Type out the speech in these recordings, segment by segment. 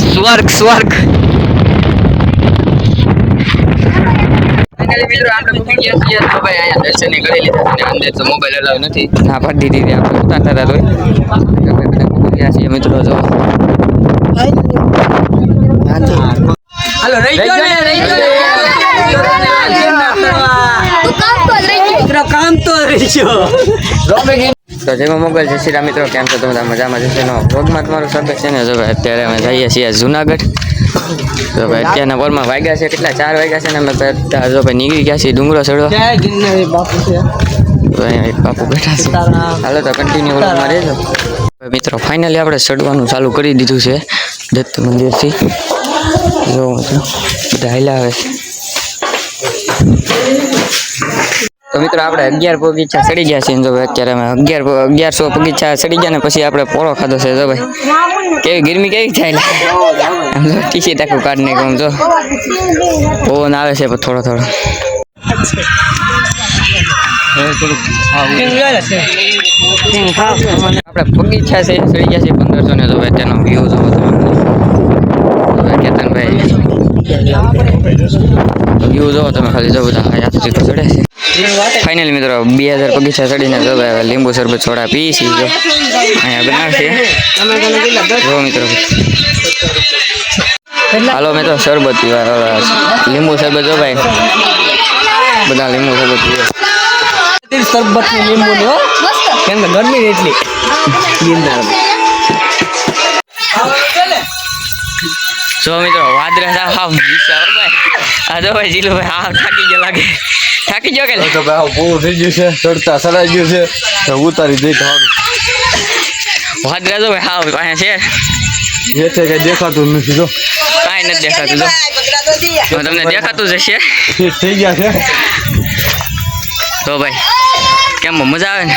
સ્વર્ગ સ્વર્ગ ફાઇનલી મિત્રો આપણે પૂકી ગયા છીએ તો ભાઈ અહીંયા દર્શન કરી લીધા અને અંદર તો મોબાઈલ અલાવ નથી ના પાડી દીધી આપણે ઉતારતા હતા તોય આપણે બધા પૂકી ગયા છીએ મિત્રો જો હાલો રહી ગયો ને કામ તો રહી ગયો તો જેમાં મોબાઈલ જય શ્રી રામ મિત્રો કેમ છો તમે મજામાં જશે નો વ્લોગમાં તમારું સ્વાગત છે ને જો ભાઈ અત્યારે અમે જઈએ છીએ જુનાગઢ તો ભાઈ અત્યારના પોરમાં વાગ્યા છે કેટલા 4 વાગ્યા છે ને અમે જો ભાઈ નીકળી ગયા છીએ ડુંગરો ચડવા બાપુ છે તો અહીંયા એક બાપુ બેઠા છે હાલો તો કન્ટિન્યુ વ્લોગમાં રહેજો મિત્રો ફાઇનલી આપણે ચડવાનું ચાલુ કરી દીધું છે દત્ત મંદિરથી જો બધા હાલ્યા આવે તો મિત્રો આપણે 11 બગીચા ચડી ગયા છીએ જો અત્યારે અમે 1100 બગીચા ચડી ગયા ને પછી આપણે પોળો ખાધો છે જો ભાઈ કેવી ગરમી કેવી થાય આમ જો ટીસી ટાકું કાઢને કહું જો પવન આવે છે થોડો થોડો આપણે બગીચા છે ચડી ગયા છે 1500 ને જો અત્યારનો વ્યૂ જો કેતનભાઈ વ્યૂ જો તમે ખાલી જો બધા યાત્રી તો ચડે છે ફાઇનલી મિત્રો 2000 બગીચા ચડીને જો લીંબુ શરબત છોડા પી છે જો અહીંયા બનાવશે જો મિત્રો હાલો મેં તો શરબત પીવા લીંબુ શરબત જો ભાઈ બધા લીંબુ શરબત પીવે શરબત લીંબુ નો કેમ કે ગરમી એટલી જો મિત્રો વાદરા હાવ આ જો ભાઈ જીલો ભાઈ હાવ થાકી ગયો લાગે થાકી ગયો કે તો ભાઈ પૂરું થઈ ગયું છે ચડતા સડાઈ ગયું છે તો ઉતારી દઈ તો વાદરા જો ભાઈ હાવ અહીંયા છે એ છે કે દેખાતું નથી જો કાંઈ નથી દેખાતું જો તમને દેખાતું જ હશે થઈ ગયા છે તો ભાઈ કેમ મજા આવે ને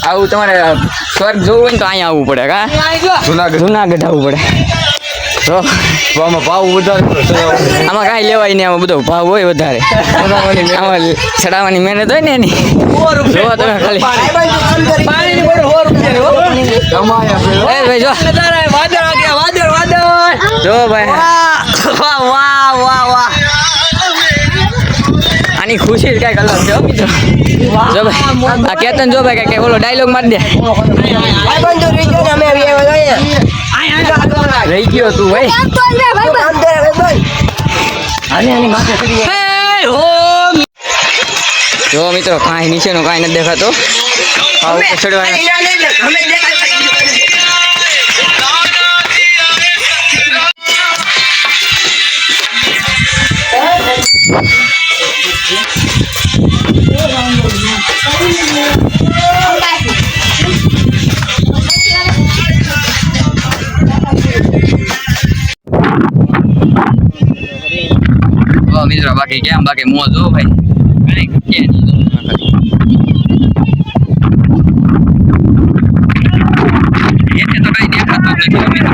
આવું તમારે સ્વર્ગ જોવું હોય ને તો અહીંયા આવવું પડે કા જુનાગઢ આવવું પડે તો આમાં ભાવ વધારે આમાં કાંઈ લેવાય નહીં આમાં બધો ભાવ હોય વધારે આમાં ચડાવવાની મહેનત હોય ને એની જોવા તમે ખાલી જો ભાઈ વાહ વાહ વાહ વાહ આની ખુશી જ કાંઈક અલગ છે મિત્રો જો ભાઈ આ કેતન જો ભાઈ કઈ ઓલો ડાયલોગ મારી દે રહી ગયો તું ભાઈ જો મિત્રો કાંઈ નીચેનું કાંઈ નથી દેખાતો મિત્રો બાકી કેમ બાકી મોજ હો ભાઈ તો કઈ દેખાતું જ નથી મિત્રો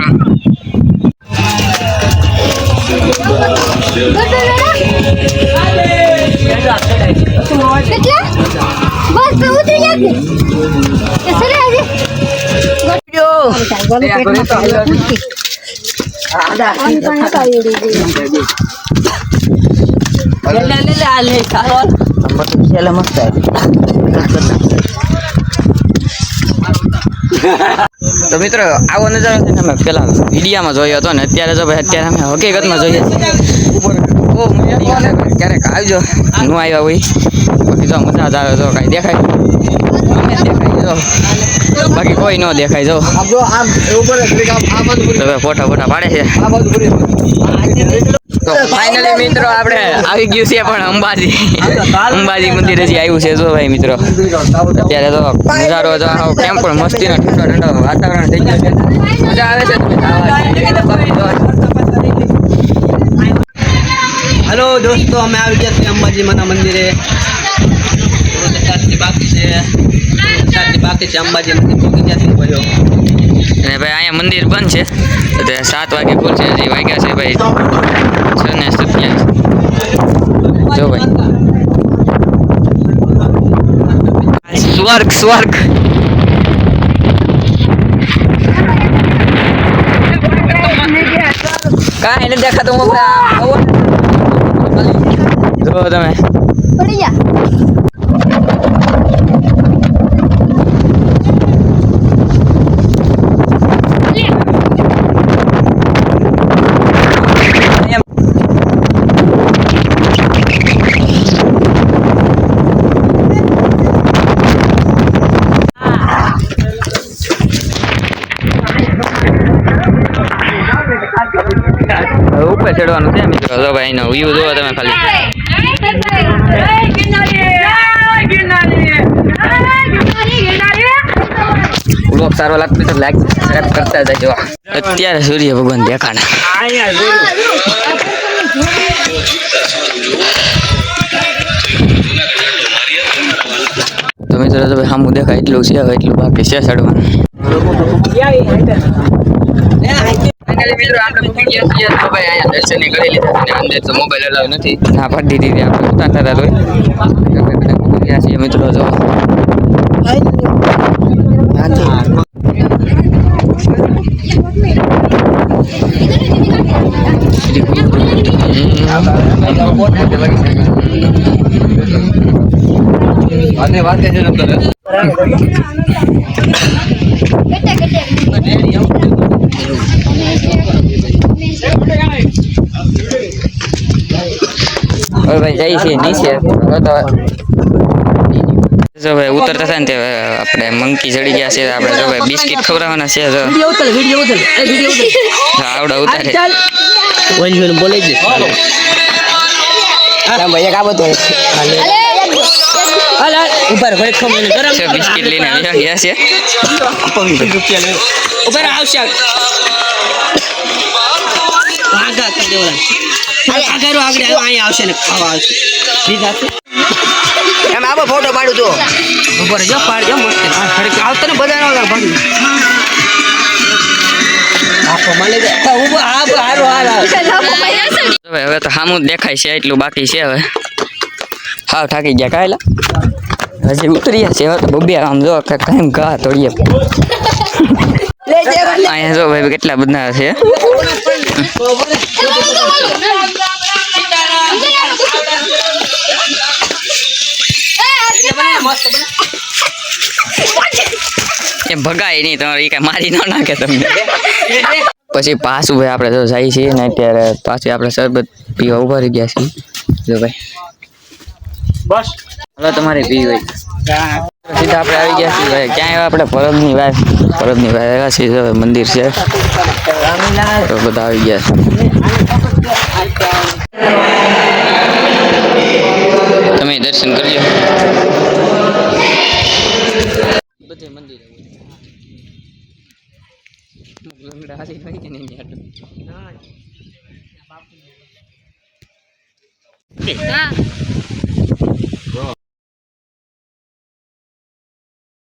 તો મિત્રો આવો નજારો છે ને અમે પેલા વિડીયામાં જોયો હતો ને અત્યારે જો ભાઈ અત્યારે અમે હકીકતમાં જોઈએ બહુ મજા આવે ક્યારેક આવજો ન આવ્યા હોય બાકી જો મજા જ આવે જો કાંઈ દેખાય અમે દેખાય જો બાકી કોઈ ન દેખાય જો ફોટા પાડે છે તો ફાઇનલી મિત્રો આપણે આવી ગયું છે પણ અંબાજી મંદિર હજી આવ્યું છે જો ભાઈ મિત્રો અત્યારે તો નજારો જો કેમ પણ મસ્તીનો ઠંડો વાતાવરણ થઈ ગયું છે મજા આવે છે હેલો દોસ્તો અમે આવી ગયા છીએ અંબાજી માના મંદિરે બાકી છે અંબાજી મંદિર પહોંચી ગયા છીએ ભાઈઓ અને ભાઈ અહીંયા મંદિર બંધ છે 7 વાગે ખુલશે હજી વાગ્યા છે ભાઈ 6:27 જો ભાઈ સ્વર્ગ કાંઈ નથી દેખાતું જો તમે પડી જા ઉપર ચડવાનું છે મિત્રો જો ભાઈ એનો વ્યૂ જોવો તમે ખાલી બ્લોગ સારો લાગતો તો લાઈક સબસ્ક્રાઇબ કરતા જજો અત્યારે સૂર્ય ભગવાન દેખાણા તો મિત્રો તો ભાઈ સામું દેખાય એટલું છે હવે એટલું બાકી છે ચડવાનું મિત્રો આપણે મૂકી ગયા છીએ તો ભાઈ અહીંયા દર્શન કરી લીધા અને અંદર તો મોબાઈલ અલાવ નથી ના પાડી દીધી આપણે ઉતારતા હતા તોય મૂકી ગયા છીએ મિત્રો જો અને વાત છે હવે ભાઈ જઈ છીએ નીચે જો ભાઈ ઉતરતા હતા ને તે આપણે મંકી ચડી ગયા છે આપણે જો ભાઈ બિસ્કિટ ખવડાવવાના છે જો આવડે ઉતારે બોલે છે ભાઈ એક આબતો ઉપર ભાઈ ખમને ગરમ છે બિસ્કિટ લઈને આવ્યા ગયા છે ઉપર આવશે આગા કરી દેવાના આગળ અહીંયા આવશે ને ખાવા આવશે બીજા એમ આબો ફોટો પાડું તો ઉપર જો પાડજો મસ્ત આવતો ને બધા ના પાડું આખો મળે ઉભો હારો હવે તો સામું દેખાય છે એટલું બાકી છે હવે હાવ થાકી ગયા કાયલા હજી ઉતર્યા છે હવે તો બબે આમ જો કાંઈ ઘા તોડીએ અહીંયા જો ભાઈ કેટલા બધા છે એ ભગાય નહીં તમારે એ કાંઈ મારી ન નાખે તમને પછી પાછું ભાઈ આપણે જો જાય છીએ ને અત્યારે પાછી આપણે શરબત પીવા ઉભા રહી ગયા છીએ જો ભાઈ બસ હવે તમારે પી હોય સીધા આપણે આવી ગયા છીએ ભાઈ ક્યાં આવ્યા આપણે પરબની વાત આવ્યા છીએ જો મંદિર છે તો બધા આવી ગયા છે તમે દર્શન કરજો બધે મંદિર લંગડા હાલી હોય કે નહીં હા